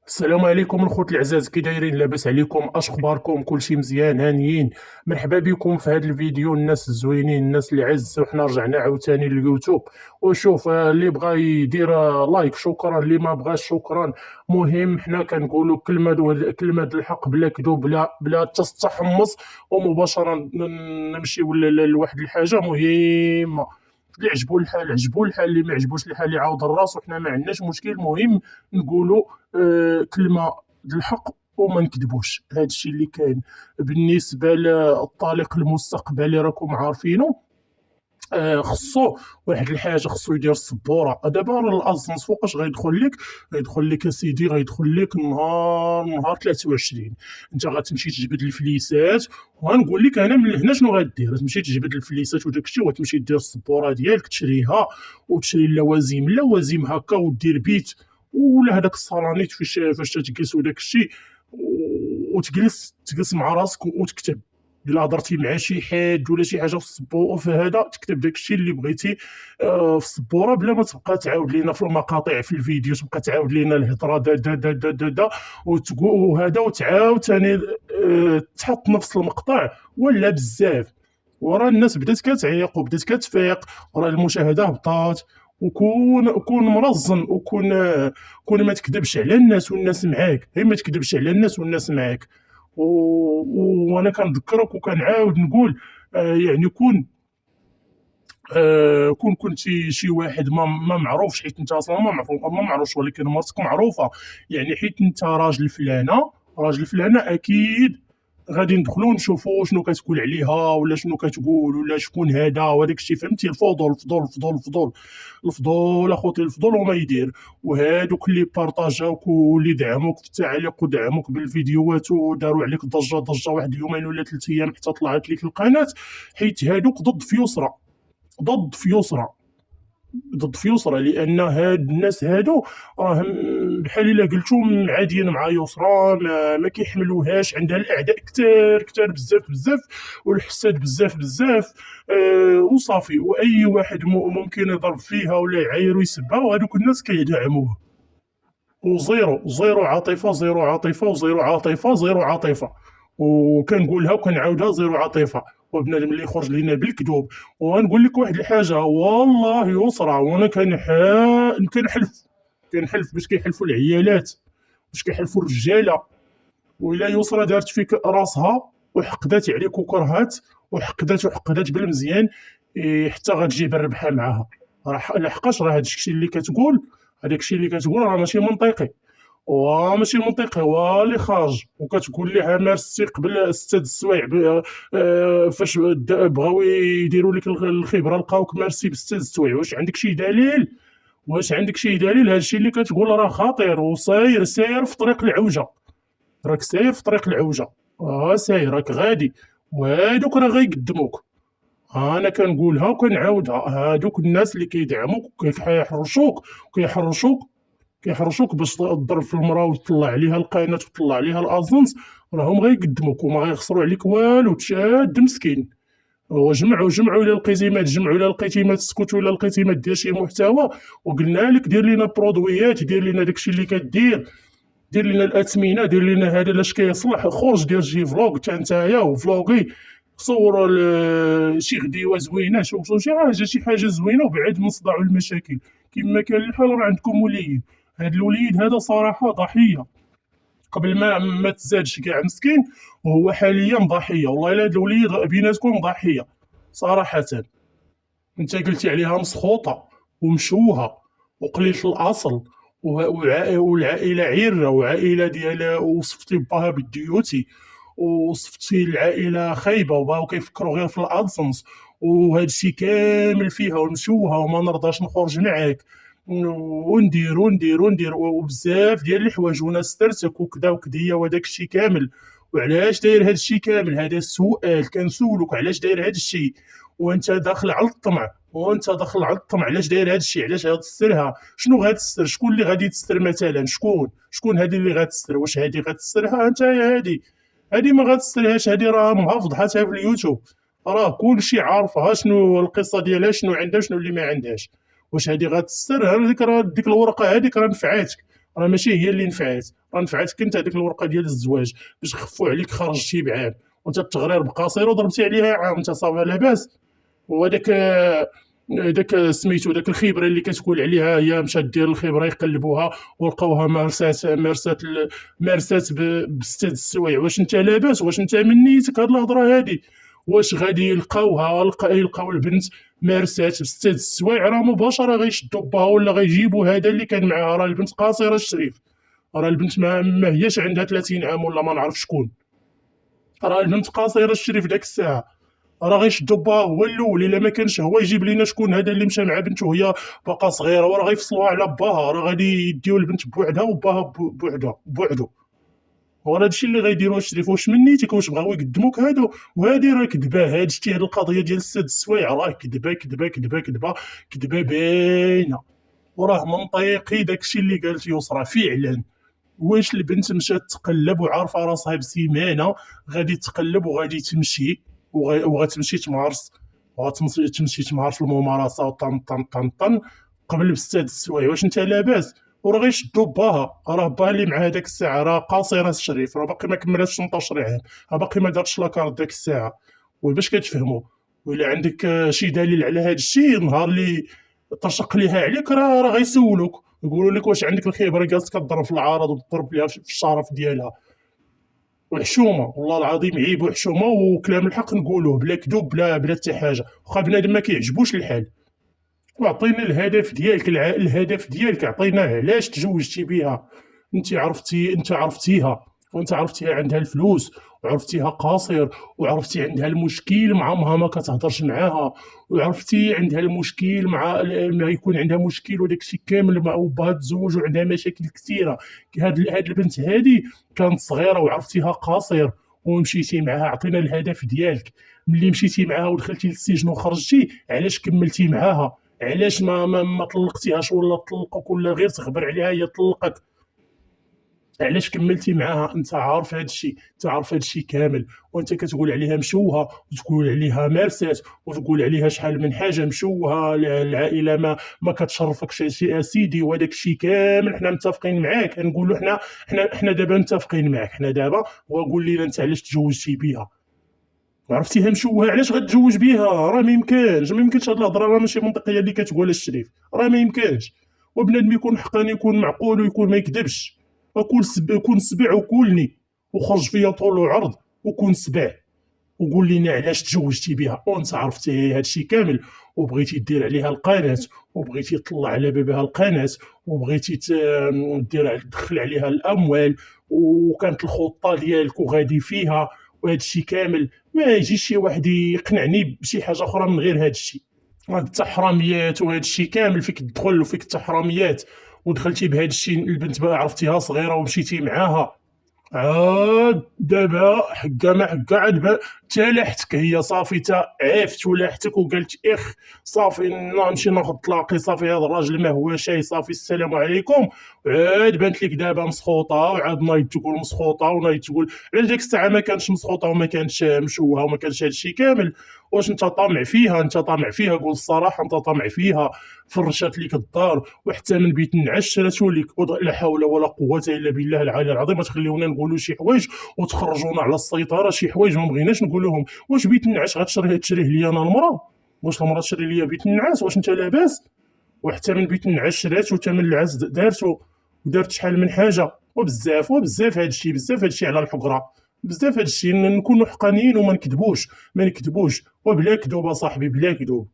السلام عليكم الخوت العزاز، كي دايرين؟ لاباس عليكم؟ اش اخباركم؟ كلشي مزيان؟ هانيين؟ مرحبا بكم في هذا الفيديو الناس الزوينين، الناس اللي عزوا. حنا رجعنا عاوتاني لليوتيوب. وشوف، اللي بغى يدير لايك شكرا، اللي ما بغاش شكرا. مهم حنا كنقولوا كلمه الحق بلا كذوب، بلا تحمص. ومباشره نمشيو لواحد الحاجه مهمه. اللي عجبو الحال عجبو الحال، اللي ما عجبوش الحال يعاود الراس، وحنا ما عندناش مشكل. المهم نقولوا كلمه الحق وما نكذبوش. هذا الشيء اللي كاين. بالنسبه للطليق المستقبلي راكم عارفينه. خصو واحد الحاجه، خصو يدير السبوره. دابا راه الازنس فوقاش غيدخل لك؟ غيدخل لك اسيدي، غيدخل لك نهار 23. انت غتمشي تجبد الفليسات. وغنقول لك انا من هنا شنو غدير. تمشي تجبد الفليسات وداك الشيء، وتمشي دير السبوره ديالك تشريها، وتشري اللوازم هكا، ودير بيت ولا هذاك الصالونيت فاش تجلس وداك الشيء. تجلس مع راسك وتكتب. الا هضرتي مع شي حد ولا شي حاجه في السبوره، في هذا تكتب داك الشيء اللي بغيتي في السبوره، بلا ما تبقى تعاود لينا في المقاطع في الفيديو، تبقى تعاود لينا الهضره دا دا دا دا دا دا وتقول وهذا، وتعاود ثاني تحط نفس المقطع ولا بزاف. وراه الناس بدات كتعيق وبدات كتفيق، وراه المشاهده هبطات. وكون مرزن، كون ما تكذبش على الناس والناس معاك. هي ما تكذبش على الناس والناس معاك. وانا كنذكرك وكنعاود نقول، يعني كون كنتي شي واحد ما معروفش، حيت انت اصلا ما معروفش، ولكن مرتك معروفه. يعني حيت انت راجل فلانه، راجل فلانه، اكيد غادي ندخلوا نشوفوا شنو كتقول عليها، ولا شنو كتقول، ولا شكون هذا وهذاك الشيء. فهمتي؟ الفضول الفضول الفضول الفضول الفضول اخوتي، الفضول وما يدير. وهادوك اللي بارطاجاوك واللي دعموك في التعليق ودعموك بالفيديوهات وداروا عليك ضجه واحد يومين ولا 3 ايام حتى طلعت لك القناه، حيت هادوك ضد فيوسرا. ضد فيوسرا. ضد فيوسرا، لان هاد الناس هادو راهم بحال الا قلتو عاديين مع يسرا، ما كيحملوهاش. عندها الاعداء كثار كثار بزاف بزاف، والحساد بزاف بزاف. وصافي، واي واحد ممكن يضرب فيها ولا يعاير ويسبها، وهذوك الناس كيدعموه. وزيرو زيرو عاطفه، زيرو عاطفه، وزيرو عاطفه، زيرو عاطفه. وكنقولها وكنعاودها: زيرو عاطفه. وبنادم اللي يخرج لينا بالكذوب. وغنقول لك واحد الحاجه، والله يسرى، وانا كنحلف باش كيحلفوا العيالات، باش كيحلفوا الرجاله. وإلا يسرى دارت فيك راسها وحقدات عليك وكرهات، وحقدات بالمزيان، حتى غتجيب الربحه معاها. لحقاش راه هذاك الشيء اللي كتقول راه ماشي منطقي. وماشي منطقي واللي خارج. وكتقول لها ميرسي قبل 6 د السوايع، فاش بغاو يديروا لك الخبره لقاوك ميرسي ب6 د السوايع. واش عندك شي دليل؟ واش عندك شي دليل؟ هادشي اللي كتقول راه خطير، ساير في طريق العوجه. راك ساير في طريق العوجه. ساير راك غادي. وهادوك راه غيقدموك. انا كنقولها وكنعاودها: هادوك الناس اللي كيدعموك كيحرشوك باش تضرب في المراه وتطلع عليها القناه وتطلع عليها الازنس. راهم غيقدموك وما غيخسروا عليك والو. تشاد مسكين. وجمعوا الى لقيتي ما تجمعوا، الى لقيتي ما تسكت، ولا لقيتي ما دير شي محتوى. وقلنا لك دير لنا برودويات، دير لنا داكشي اللي كدير، دير لنا الاثمنه، دير لنا هذا لاش كيصلح. خرج دير شي فلوغ حتى نتايا، وفلوغي صور شي غديوه زوينه، شوف شي حاجه زوينه، وبعد من الصداع والمشاكل. كما كان الحال راه عندكم وليد. هذا الوليد هذا صراحه ضحيه، قبل ما تزادش كاع مسكين. وهو حاليا ضحيه. والله الا هذا الوليد بيناتكم ضحيه صراحه. انت قلتي عليها مسخوطه ومشوهه وقليله الاصل، والعائله عيره، وعائله ديال، وصفتي باها بالديوتي، وصفتي العائله خايبه، وباو كيفكروا غير في الادسنس. وهذا الشيء كامل فيها ومشوهه، وما نرضاش نخرج معاك. وندير وبزاف ديال الحوايج، وناس سترتك وكذا وكذيه وداك الشيء كامل. وعلاش داير هذا الشيء كامل؟ هذا السؤال كنسولك: علاش داير هذا الشيء؟ وانت داخل على الطمع، علاش داير هذا الشيء؟ علاش غادي تسترها؟ شنو غادي تستر؟ شكون اللي غادي تستر مثلا؟ شكون هذه اللي غادي تستر؟ واش هذه غادي تسترها انت؟ يا هذه ما غادي تسترهاش. هذه راه مفضحاتها في اليوتيوب، راه كلشي عارفها شنو القصه ديالها، شنو عندها شنو اللي ما عندهاش. واش هذه غادي تستر؟ هذيك راه ديك الورقه هذيك راه نفعاتك. راه ماشي هي اللي نفعات، راه نفعتك انت هذيك الورقه ديال الزواج باش خفوا عليك خرجتي بعام، وانت التغرير بقصير وضربتي عليها عام، انت صافي لاباس. وهذاك داك سميتو داك الخبره اللي كتقول عليها هي مشات دير الخبره يقلبوها ولقاوها مارسات بستة السوايع. واش انت لاباس؟ واش انت من نيتك هاد الهضره هادي؟ واش غادي يلقاو البنت مارسات بستة السوايع؟ راه مباشره غيشدوا باها ولا غيجيبوا هذا اللي كان معاها. راه البنت قاصره الشريف، راه البنت ما هياش عندها 30 عام ولا ما نعرف شكون، راه البنت قاصره الشريف داك الساعه. راه غيشدوا باها هو الاول، الا ما كانش هو يجيب لينا شكون هذا اللي مشى مع بنته وهي باقا صغيره، وراه غيفصلوها على باها، راه غادي يديو البنت بوحدها وباها بوحدو. هو هذا الشيء اللي غيديروه الشريف. واش من نيتك؟ واش بغاو يقدموك هادو؟ وهادي راه كذبه، هاد شتي هاد القضيه ديال السد السوايع راه كذبه كذبه كذبه كذبه كذبه باينه، وراه منطقي داك الشيء اللي قالت يسرا فعلا. واش البنت مشات تقلب وعارفه راسها بسيمانه غادي تقلب وغادي تمشي وغتمشي تمارس، وغتمشي تمارس الممارسه وطن طن طن طن قبل بستة السوايع؟ واش انت لاباس؟ وراه غيشدوا باها، راه باها اللي مع هذاك الساعه راه قاصره الشريف، راه باقي ما كملاتش 18 عام، راه باقي ما دارتش لاكارت داك الساعه. وباش كتفهموا، وإلا عندك شي دليل على هذا الشيء نهار اللي ترشق ليها عليك راه غيسولوك، يقولوا لك واش عندك الخبره جالس كضرب في العارض وتضرب ليها في الشرف ديالها. وحشومه والله العظيم، عيب وحشومه، وكلام الحق نقولوه بلا كذوب بلا حتى حاجه، واخا بنادم ما كيعجبوش الحال. وعطينا الهدف ديالك، الهدف ديالك عطيناه، علاش تزوجتي بها؟ انت عرفتيها، وانت عرفتيها عندها الفلوس، وعرفتيها قاصر، وعرفتي عندها المشكل مع امها ما كتهضرش معاها، وعرفتي عندها المشكل مع ما يكون عندها مشكل وداك الشيء كامل مع وباها تزوج وعندها مشاكل كثيره. هاد البنت هادي كانت صغيره وعرفتيها قاصر ومشيتي معاها، عطينا الهدف ديالك. ملي مشيتي معاها ودخلتي للسجن وخرجتي، علاش كملتي معاها؟ علاش ما طلقتيهاش ولا طلقك ولا غير تخبر عليها هي طلقك؟ علاش كملتي معاها؟ انت عارف هذا الشيء، انت عارف هذا الشيء كامل، وانت كتقول عليها مشوهه وتقول عليها مارسات وتقول عليها شحال من حاجه مشوهه، العائله ما كتشرفكش شي اسيدي، وهذاك الشيء كامل حنا متفقين معاك. نقولوا حنا دابا متفقين معاك، حنا دابا وقول لينا انت علاش تزوجتي بها؟ عرفتيها مشوهه علاش غتزوج بها؟ راه ما يمكنش هاد الهضره، راه ماشي منطقيه اللي كتقولها الشريف، راه ما يمكنش. وبنادم يكون حقاني يكون معقول ويكون ما يكذبش. كون سبع وكلني وخرج فيا طول وعرض وكون سبع، وقول لينا علاش تزوجتي بها وانت عرفتي هادشي كامل، وبغيتي دير عليها القناه، وبغيتي تطلع على بابها القناه، وبغيتي تدخل عليها الاموال، وكانت الخطه ديالك وغادي فيها، وهذا الشيء كامل ما يجيش شي واحد يقنعني بشي حاجه اخرى من غير هذا الشيء. هاد التحرميات وهذا الشيء كامل فيك تدخل وفيك التحرميات، ودخلتي بهذا الشيء البنت بقى عرفتيها صغيره ومشيتي معاها. عاد دابا حكا ما حكا عاد تلاحتك هي صافي، تا عافت ولاحتك وقالت صافي نمشي ناخذ طلاقي، صافي هذا الراجل ما هو شي، صافي السلام عليكم. عاد بانت لك دابا مسخوطه، وعاد نايض تقول مسخوطه ونايض تقول على ديك الساعه ما كانش مسخوطه وما كانش مشوهه وما كانش هذا الشيء كامل. واش انت طامع فيها؟ انت طامع فيها، قول الصراحه، انت طامع فيها. فرشات لك الدار وحتى من بيت النعاس شراتو لك، لا حول ولا قوه الا بالله العلي العظيم. ما تخليونا نقولوا شي حوايج وتخرجونا على السيطره، شي حوايج ما بغيناش نقولوهم. واش بيت النعاس تشريه لي انا المراه؟ واش المراه تشري لي بيت النعاس؟ واش انت لاباس؟ وحتى من بيت النعاس شراتو، وحتى من العز دارتو، ودارت شحال من حاجه، وبزاف هذا الشيء، بزاف هذا الشيء على الحقره، بزاف هذا الشيء. نكونوا حقانيين وما نكذبوش، وبلا كذوب صاحبي، بلا كذوب.